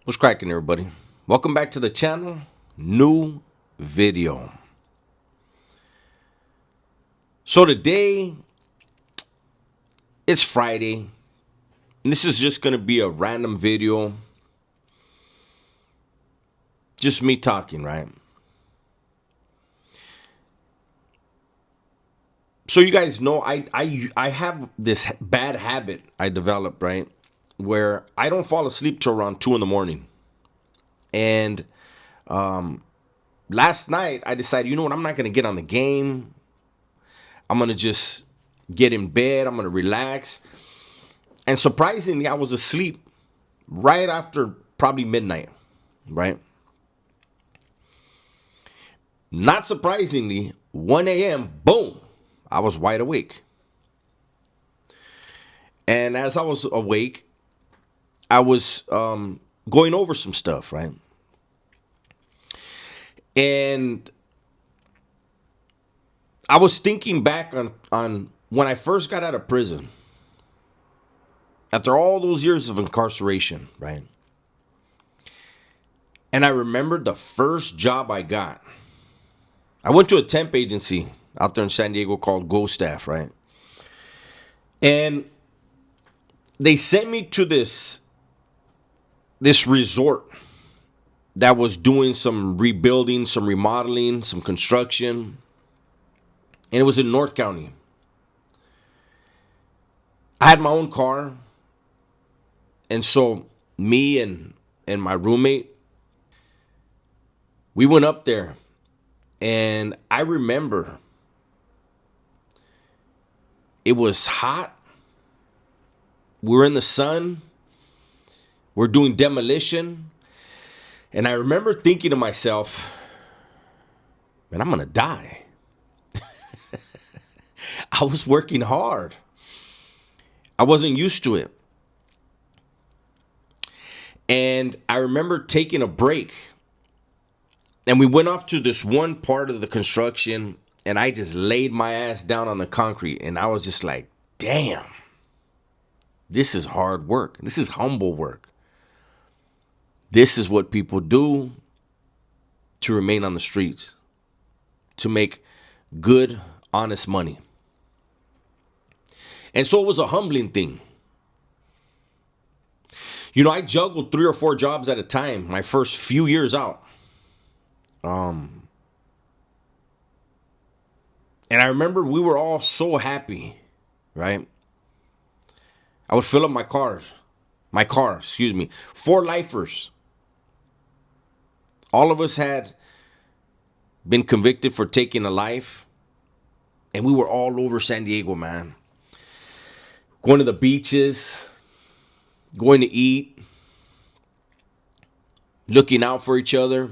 What's cracking, everybody? Welcome back to the channel. New video. So today it's Friday, and this is just gonna be a random video. Just me talking, right? So you guys know I have this bad habit I developed, right? Where I don't fall asleep till around 2 in the morning. And last night I decided, you know what, I'm not gonna get on the game. I'm gonna just get in bed, I'm gonna relax. And surprisingly, I was asleep right after probably midnight, right? Not surprisingly, 1 a.m., boom, I was wide awake. And as I was awake, I was going over some stuff, right? And I was thinking back on when I first got out of prison, after all those years of incarceration, right? And I remembered the first job I got. I went to a temp agency out there in San Diego called Go Staff, right? And they sent me to this resort that was doing some rebuilding, some remodeling, some construction, and it was in North County. I had my own car, and so me and my roommate, we went up there, and I remember it was hot. We were in the sun. We're doing demolition, and I remember thinking to myself, man, I'm gonna die. I was working hard. I wasn't used to it. And I remember taking a break. And we went off to this one part of the construction, and I just laid my ass down on the concrete. And I was just like, damn, this is hard work. This is humble work. This is what people do to remain on the streets, to make good, honest money. And so it was a humbling thing. You know, I juggled 3 or 4 jobs at a time my first few years out. And I remember we were all so happy, right? I would fill up my car, excuse me, 4 lifers. All of us had been convicted for taking a life, and we were all over San Diego, man. Going to the beaches, going to eat, looking out for each other.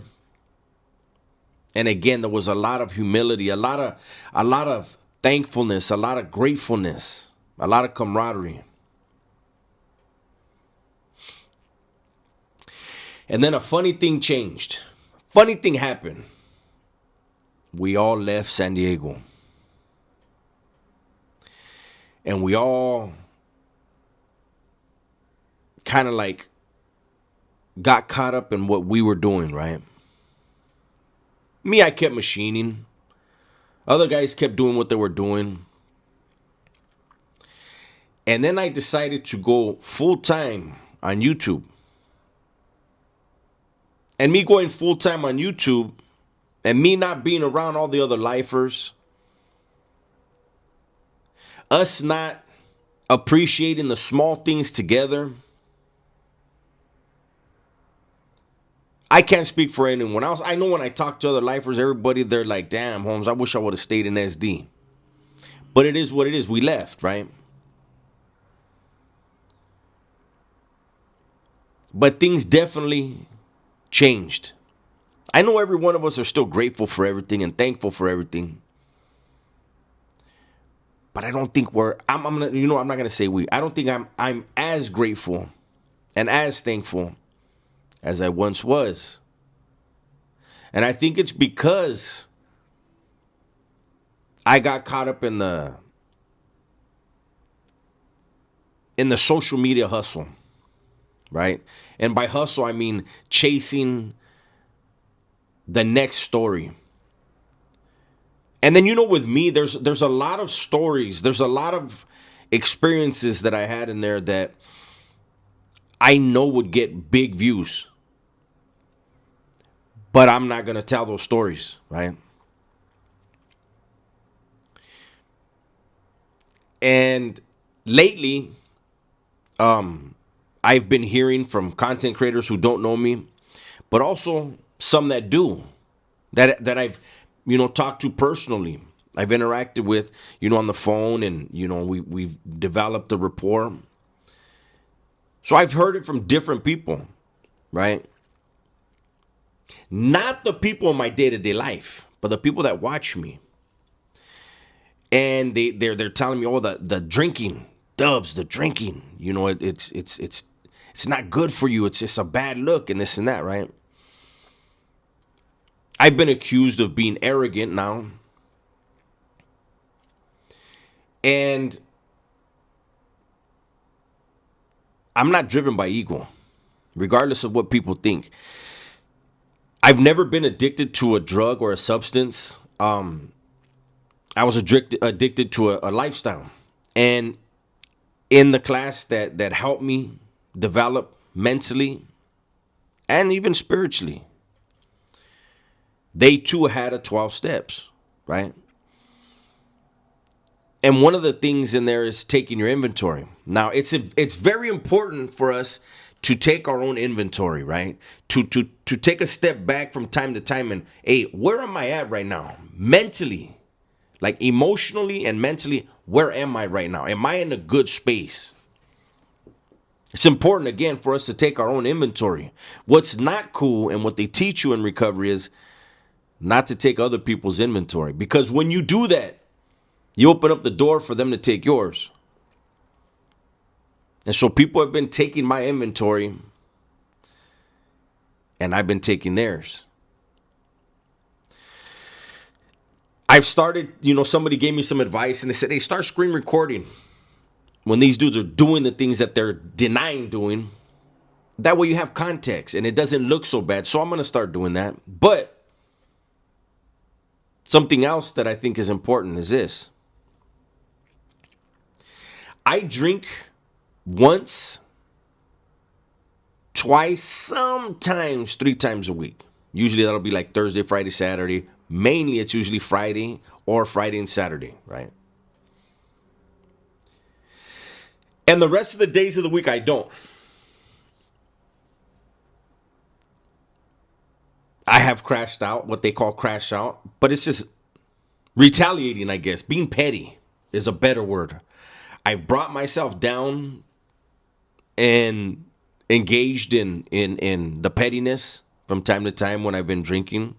And again, there was a lot of humility, a lot of thankfulness, a lot of gratefulness, a lot of camaraderie. And then a funny thing changed. Funny thing happened. We all left San Diego. And we all kind of like got caught up in what we were doing, right? Me, I kept machining. Other guys kept doing what they were doing. And then I decided to go full time on YouTube. And me going full time on YouTube and me not being around all the other lifers, us not appreciating the small things together. I can't speak for anyone else. I know when I talk to other lifers, everybody, they're like, damn, Holmes, I wish I would have stayed in SD. But it is what it is. We left, right? But things definitely changed. I know every one of us are still grateful for everything and thankful for everything. But I don't think I'm gonna, I'm not gonna say we. I don't think I'm as grateful and as thankful as I once was. And I think it's because I got caught up in the social media hustle, right? And by hustle, I mean chasing the next story. And then, with me, there's a lot of stories. There's a lot of experiences that I had in there that I know would get big views. But I'm not going to tell those stories, right? And lately, I've been hearing from content creators who don't know me, but also some that do, that I've talked to personally. I've interacted with on the phone, and we've developed a rapport. So I've heard it from different people, right? Not the people in my day-to-day life, but the people that watch me. And they're telling me, oh, the drinking, Dubs, the drinking, it's not good for you. It's just a bad look and this and that, right? I've been accused of being arrogant now. And I'm not driven by ego, regardless of what people think. I've never been addicted to a drug or a substance. I was addicted to a lifestyle. And in the class that helped me develop mentally and even spiritually, they too had a 12 steps, right? And one of the things in there is taking your inventory. Now, it's very important for us to take our own inventory, right? To take a step back from time to time and, hey, where am I at right now? Mentally, like emotionally and mentally, where am I right now? Am I in a good space? It's important, again, for us to take our own inventory. What's not cool and what they teach you in recovery is not to take other people's inventory. Because when you do that, you open up the door for them to take yours. And so people have been taking my inventory, and I've been taking theirs. I've started, somebody gave me some advice, and they said, hey, start screen recording when these dudes are doing the things that they're denying doing. That way you have context, and it doesn't look so bad. So I'm going to start doing that. But something else that I think is important is this. I drink once, twice, sometimes 3 times a week. Usually that'll be like Thursday, Friday, Saturday. Mainly it's usually Friday or Friday and Saturday, right? And the rest of the days of the week, I don't. I have crashed out, what they call crash out, but it's just retaliating, I guess. Being petty is a better word. I've brought myself down and engaged in the pettiness from time to time when I've been drinking.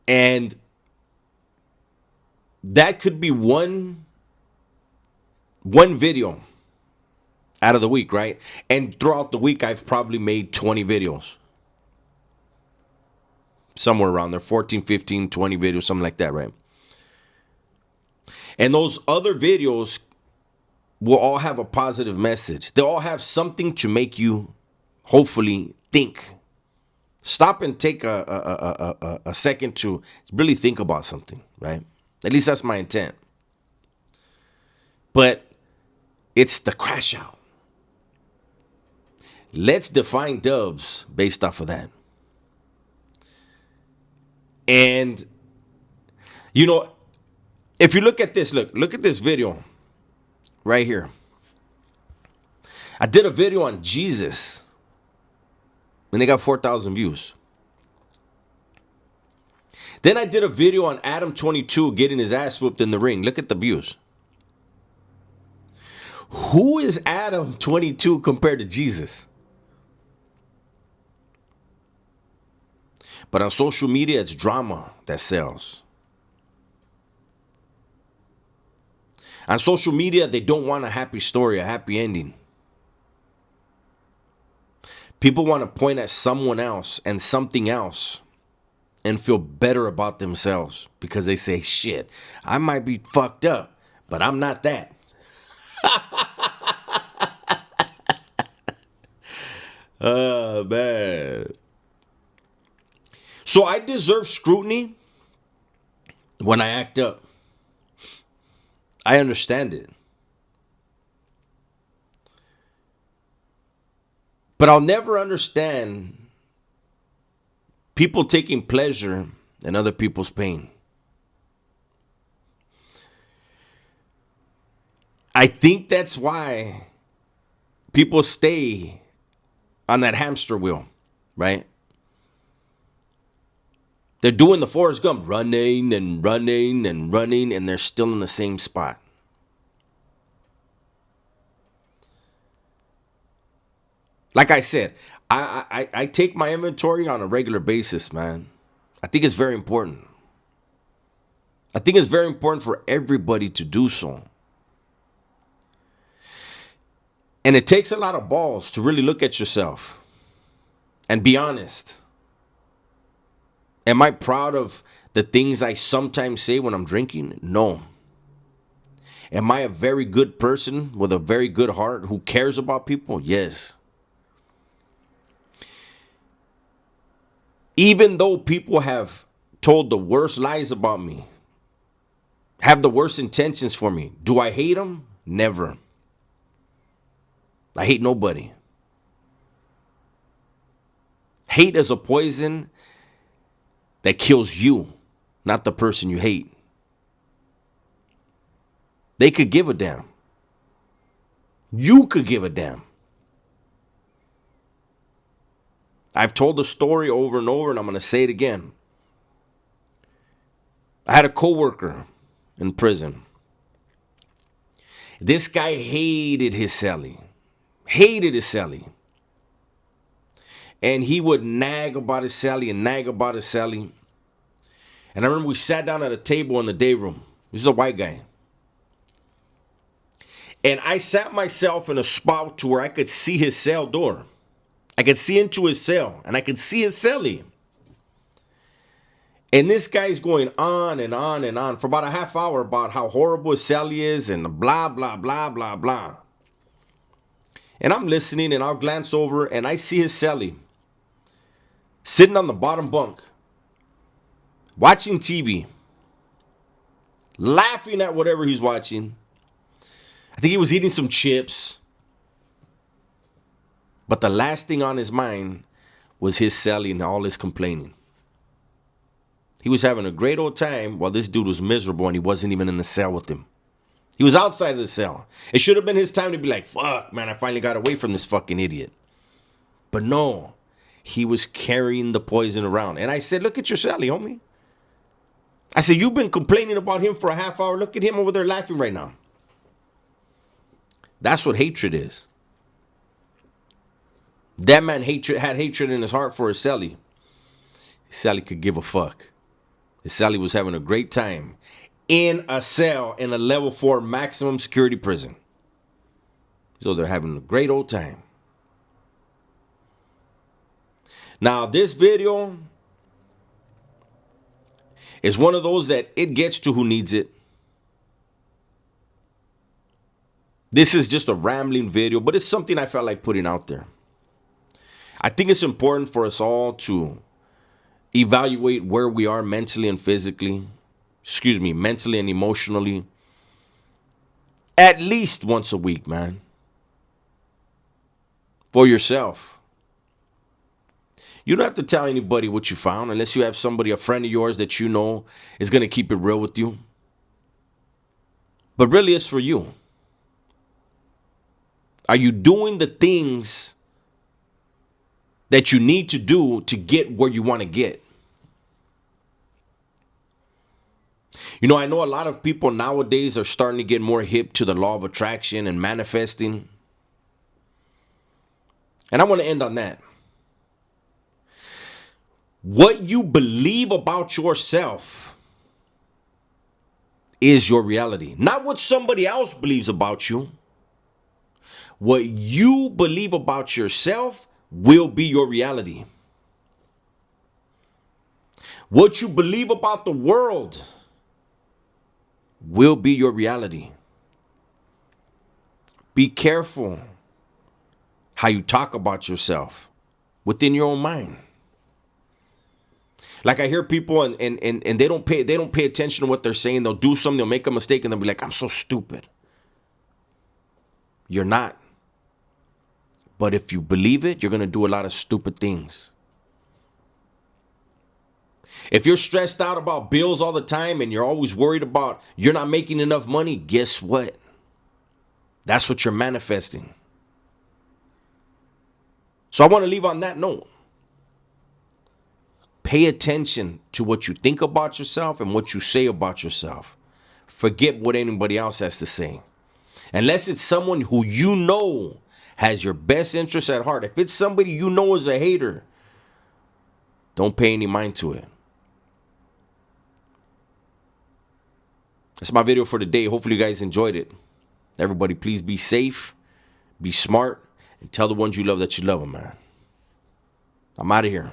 And that could be one video out of the week, right? And throughout the week, I've probably made 20 videos. Somewhere around there, 14, 15, 20 videos, something like that, right? And those other videos will all have a positive message. They'll all have something to make you hopefully think. Stop and take a second to really think about something, right? At least that's my intent. But it's the crash out. Let's define Dubs based off of that. And, if you look at this, look at this video right here. I did a video on Jesus, and they got 4,000 views. Then I did a video on Adam 22 getting his ass whooped in the ring. Look at the views. Who is Adam 22 compared to Jesus? But on social media, it's drama that sells. On social media, they don't want a happy story, a happy ending. People want to point at someone else and something else and feel better about themselves because they say, shit, I might be fucked up, but I'm not that. Oh, man. So I deserve scrutiny when I act up. I understand it. But I'll never understand people taking pleasure in other people's pain. I think that's why people stay on that hamster wheel, right? They're doing the Forrest Gump, running and running and running, and they're still in the same spot. Like I said, I take my inventory on a regular basis, man. I think it's very important. I think it's very important for everybody to do so. And it takes a lot of balls to really look at yourself and be honest. Am I proud of the things I sometimes say when I'm drinking? No. Am I a very good person with a very good heart who cares about people? Yes. Even though people have told the worst lies about me, have the worst intentions for me, do I hate them? Never. I hate nobody. Hate is a poison that kills you, not the person you hate. They could give a damn. You could give a damn. I've told the story over and over, and I'm going to say it again. I had a coworker in prison. This guy hated his cellie. Hated his cellie. And he would nag about his cellie and nag about his cellie. And I remember we sat down at a table in the day room. This is a white guy. And I sat myself in a spot to where I could see his cell door. I could see into his cell, and I could see his cellie. And this guy's going on and on and on for about a half hour about how horrible his cellie is and blah, blah, blah, blah, blah. And I'm listening, and I'll glance over, and I see his cellie sitting on the bottom bunk, watching TV, laughing at whatever he's watching. I think he was eating some chips. But the last thing on his mind was his cellie and all his complaining. He was having a great old time while this dude was miserable and he wasn't even in the cell with him. He was outside of the cell. It should have been his time to be like, fuck, man, I finally got away from this fucking idiot. But no, he was carrying the poison around. And I said, look at your cellie, homie. I said, you've been complaining about him for a half hour. Look at him over there laughing right now. That's what hatred is. That man had hatred in his heart for his cellie. His cellie could give a fuck. His cellie was having a great time in a cell in a level 4 maximum security prison. So they're having a great old time. Now, this video is one of those that it gets to who needs it. This is just a rambling video, but it's something I felt like putting out there. I think it's important for us all to evaluate where we are mentally and physically. Mentally and emotionally. At least once a week, man. For yourself. You don't have to tell anybody what you found unless you have somebody, a friend of yours that you know is going to keep it real with you. But really, it's for you. Are you doing the things that you need to do to get where you want to get? You know, I know a lot of people nowadays are starting to get more hip to the law of attraction and manifesting. And I want to end on that. What you believe about yourself is your reality. Not what somebody else believes about you. What you believe about yourself will be your reality. What you believe about the world will be your reality. Be careful how you talk about yourself within your own mind. Like I hear people and they don't pay attention to what they're saying. They'll do something, they'll make a mistake, and they'll be like, I'm so stupid. You're not. But if you believe it, you're gonna do a lot of stupid things. If you're stressed out about bills all the time and you're always worried about you're not making enough money, guess what? That's what you're manifesting. So I want to leave on that note. Pay attention to what you think about yourself and what you say about yourself. Forget what anybody else has to say. Unless it's someone who you know has your best interest at heart. If it's somebody you know is a hater, don't pay any mind to it. That's my video for today. Hopefully you guys enjoyed it. Everybody, please be safe, be smart, and tell the ones you love that you love them, man. I'm out of here.